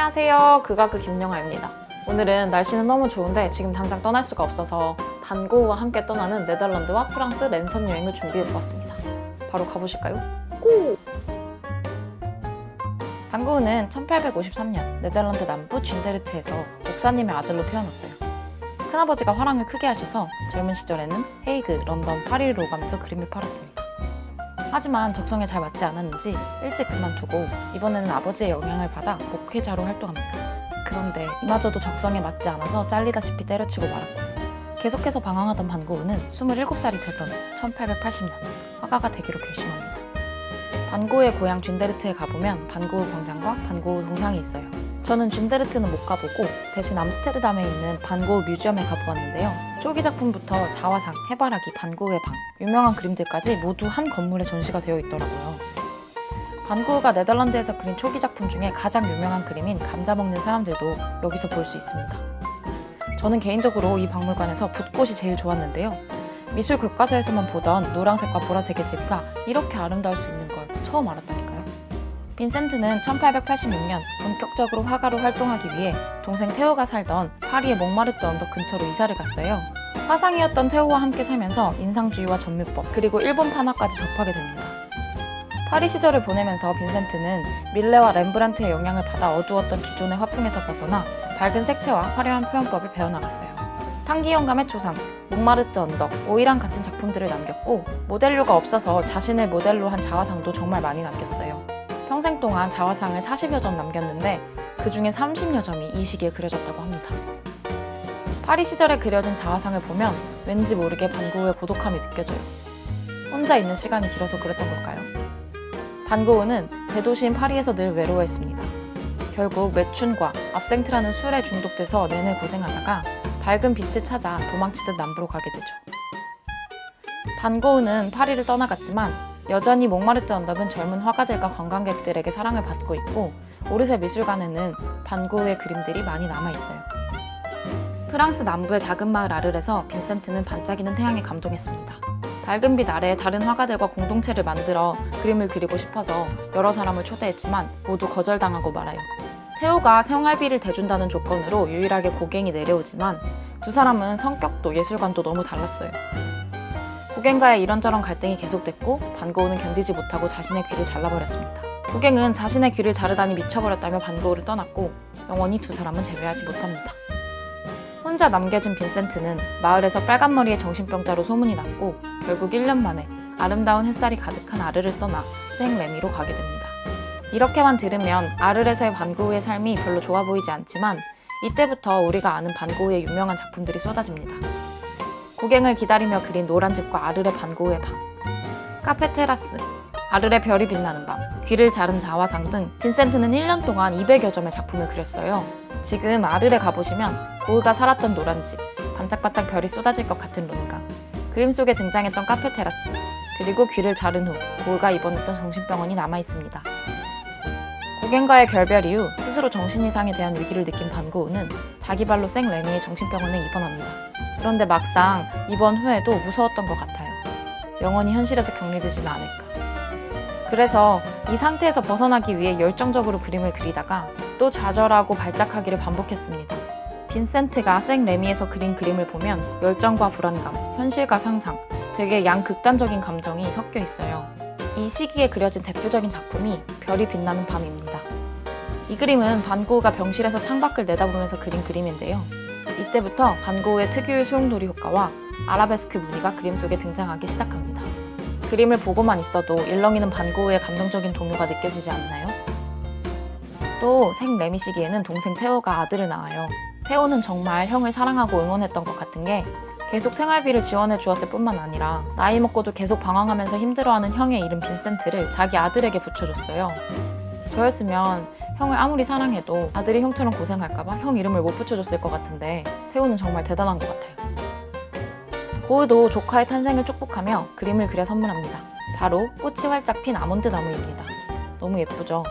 안녕하세요. 그가 그 김영아입니다. 오늘은 날씨는 너무 좋은데 지금 당장 떠날 수가 없어서 반고우와 함께 떠나는 네덜란드와 프랑스 랜선 여행을 준비해보았습니다. 바로 가보실까요? 고! 반고우는 1853년 네덜란드 남부 준데르트에서 목사님의 아들로 태어났어요. 큰아버지가 화랑을 크게 하셔서 젊은 시절에는 헤이그, 런던, 파리를 오가면서 그림을 팔았습니다. 하지만 적성에 잘 맞지 않았는지 일찍 그만두고 이번에는 아버지의 영향을 받아 목회자로 활동합니다. 그런데 이마저도 적성에 맞지 않아서 잘리다시피 때려치고 말았고 계속해서 방황하던 반고우는 27살이 되던 1880년 화가가 되기로 결심합니다. 반고우의 고향 준데르트에 가보면 반고우 광장과 반고우 동상이 있어요. 저는 준데르트는 못 가보고 대신 암스테르담에 있는 반고우 뮤지엄에 가보았는데요. 초기 작품부터 자화상, 해바라기, 반고우의 방, 유명한 그림들까지 모두 한 건물에 전시가 되어 있더라고요. 반고우가 네덜란드에서 그린 초기 작품 중에 가장 유명한 그림인 감자 먹는 사람들도 여기서 볼 수 있습니다. 저는 개인적으로 이 박물관에서 붓꽃이 제일 좋았는데요. 미술 교과서에서만 보던 노란색과 보라색의 대비가 이렇게 아름다울 수 있는 걸 처음 알았다니까요. 빈센트는 1886년 본격적으로 화가로 활동하기 위해 동생 테오가 살던 파리의 몽마르트 언덕 근처로 이사를 갔어요. 화상이었던 테오와 함께 살면서 인상주의와 전묘법, 그리고 일본 판화까지 접하게 됩니다. 파리 시절을 보내면서 빈센트는 밀레와 렘브란트의 영향을 받아 어두웠던 기존의 화풍에서 벗어나 밝은 색채와 화려한 표현법을 배워나갔어요. 탕기 영감의 초상, 몽마르트 언덕, 오이랑 같은 작품들을 남겼고 모델료가 없어서 자신을 모델로 한 자화상도 정말 많이 남겼어요. 평생 동안 자화상을 40여 점 남겼는데 그 중에 30여 점이 이 시기에 그려졌다고 합니다. 파리 시절에 그려진 자화상을 보면 왠지 모르게 반고우의 고독함이 느껴져요. 혼자 있는 시간이 길어서 그랬던 걸까요? 반고우는 대도시인 파리에서 늘 외로워했습니다. 결국 매춘과 압생트라는 술에 중독돼서 내내 고생하다가 밝은 빛을 찾아 도망치듯 남부로 가게 되죠. 반고우는 파리를 떠나갔지만 여전히 몽마르트 언덕은 젊은 화가들과 관광객들에게 사랑을 받고 있고 오르세 미술관에는 반고우의 그림들이 많이 남아있어요. 프랑스 남부의 작은 마을 아르에서 빈센트는 반짝이는 태양에 감동했습니다. 밝은 빛 아래에 다른 화가들과 공동체를 만들어 그림을 그리고 싶어서 여러 사람을 초대했지만 모두 거절당하고 말아요. 테오가 생활비를 대준다는 조건으로 유일하게 고갱이 내려오지만 두 사람은 성격도 예술관도 너무 달랐어요. 고갱과의 이런저런 갈등이 계속됐고 반고우는 견디지 못하고 자신의 귀를 잘라버렸습니다. 고갱은 자신의 귀를 자르다니 미쳐버렸다며 반고우를 떠났고 영원히 두 사람은 재회하지 못합니다. 혼자 남겨진 빈센트는 마을에서 빨간머리의 정신병자로 소문이 났고 결국 1년 만에 아름다운 햇살이 가득한 아르를 떠나 생레미로 가게 됩니다. 이렇게만 들으면 아르에서의 반고우의 삶이 별로 좋아 보이지 않지만 이때부터 우리가 아는 반고우의 유명한 작품들이 쏟아집니다. 고갱을 기다리며 그린 노란 집과 아르레 반고우의 방, 카페 테라스, 아르레 별이 빛나는 밤, 귀를 자른 자화상 등 빈센트는 1년 동안 200여 점의 작품을 그렸어요. 지금 아르레 가보시면 고우가 살았던 노란 집, 반짝반짝 별이 쏟아질 것 같은 론강, 그림 속에 등장했던 카페 테라스, 그리고 귀를 자른 후 고우가 입원했던 정신병원이 남아있습니다. 고갱과의 결별 이후 스스로 정신이상에 대한 위기를 느낀 반고우는 자기 발로 생레미의 정신병원에 입원합니다. 그런데 막상 입원 후에도 무서웠던 것 같아요. 영원히 현실에서 격리되지는 않을까. 그래서 이 상태에서 벗어나기 위해 열정적으로 그림을 그리다가 또 좌절하고 발작하기를 반복했습니다. 빈센트가 생레미에서 그린 그림을 보면 열정과 불안감, 현실과 상상, 되게 양극단적인 감정이 섞여 있어요. 이 시기에 그려진 대표적인 작품이 별이 빛나는 밤입니다. 이 그림은 반고우가 병실에서 창밖을 내다보면서 그린 그림인데요. 이때부터 반고우의 특유의 소용돌이 효과와 아라베스크 무늬가 그림 속에 등장하기 시작합니다. 그림을 보고만 있어도 일렁이는 반고우의 감정적인 동요가 느껴지지 않나요? 또 생레미 시기에는 동생 테오가 아들을 낳아요. 테오는 정말 형을 사랑하고 응원했던 것 같은 게 계속 생활비를 지원해 주었을 뿐만 아니라 나이 먹고도 계속 방황하면서 힘들어하는 형의 이름 빈센트를 자기 아들에게 붙여줬어요. 저였으면 형을 아무리 사랑해도 아들이 형처럼 고생할까봐 형 이름을 못 붙여줬을 것 같은데 테오는 정말 대단한 것 같아요. 고우도 조카의 탄생을 축복하며 그림을 그려 선물합니다. 바로 꽃이 활짝 핀 아몬드 나무입니다. 너무 예쁘죠?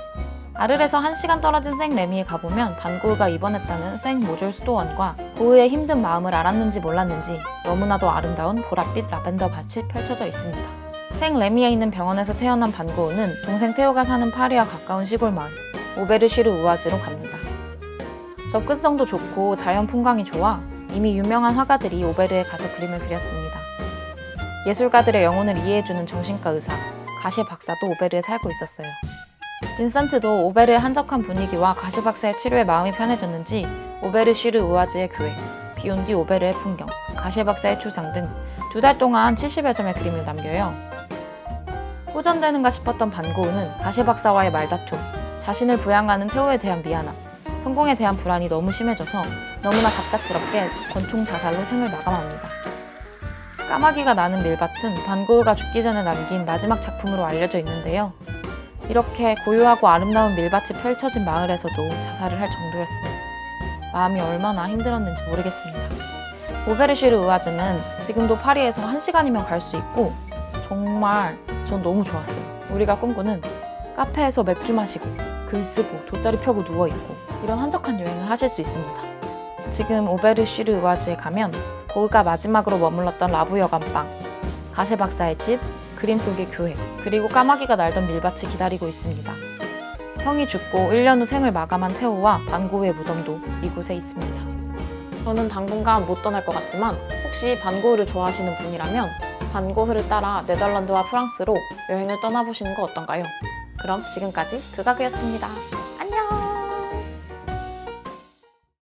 아르에서 1시간 떨어진 생레미에 가보면 반고우가 입원했다는 생모졸 수도원과 고우의 힘든 마음을 알았는지 몰랐는지 너무나도 아름다운 보랏빛 라벤더 밭이 펼쳐져 있습니다. 생레미에 있는 병원에서 태어난 반고우는 동생 테오가 사는 파리와 가까운 시골 마을 오베르쉬르 우아즈로 갑니다. 접근성도 좋고 자연 풍광이 좋아 이미 유명한 화가들이 오베르에 가서 그림을 그렸습니다. 예술가들의 영혼을 이해해주는 정신과 의사, 가시에 박사도 오베르에 살고 있었어요. 빈센트도 오베르의 한적한 분위기와 가시 박사의 치료에 마음이 편해졌는지 오베르 슈르 우아즈의 교회, 비온 뒤 오베르의 풍경, 가시 박사의 초상 등 2달 동안 70여 점의 그림을 남겨요. 호전되는가 싶었던 반 고흐는 가시 박사와의 말다툼, 자신을 부양하는 테오에 대한 미안함, 성공에 대한 불안이 너무 심해져서 너무나 갑작스럽게 권총 자살로 생을 마감합니다. 까마귀가 나는 밀밭은 반 고흐가 죽기 전에 남긴 마지막 작품으로 알려져 있는데요. 이렇게 고요하고 아름다운 밀밭이 펼쳐진 마을에서도 자살을 할 정도였으면 마음이 얼마나 힘들었는지 모르겠습니다. 오베르 슈르 우아즈는 지금도 파리에서 1시간이면 갈 수 있고 정말 전 너무 좋았어요. 우리가 꿈꾸는 카페에서 맥주 마시고 글 쓰고 돗자리 펴고 누워있고 이런 한적한 여행을 하실 수 있습니다. 지금 오베르 슈르 우아즈에 가면 고흐가 마지막으로 머물렀던 라부 여관방, 가시 박사의 집, 그림 속의 교회, 그리고 까마귀가 날던 밀밭이 기다리고 있습니다. 형이 죽고 1년 후 생을 마감한 테오와 반 고흐의 무덤도 이곳에 있습니다. 저는 당분간 못 떠날 것 같지만 혹시 반 고흐를 좋아하시는 분이라면 반 고흐를 따라 네덜란드와 프랑스로 여행을 떠나보시는 거 어떤가요? 그럼 지금까지 극악이었습니다.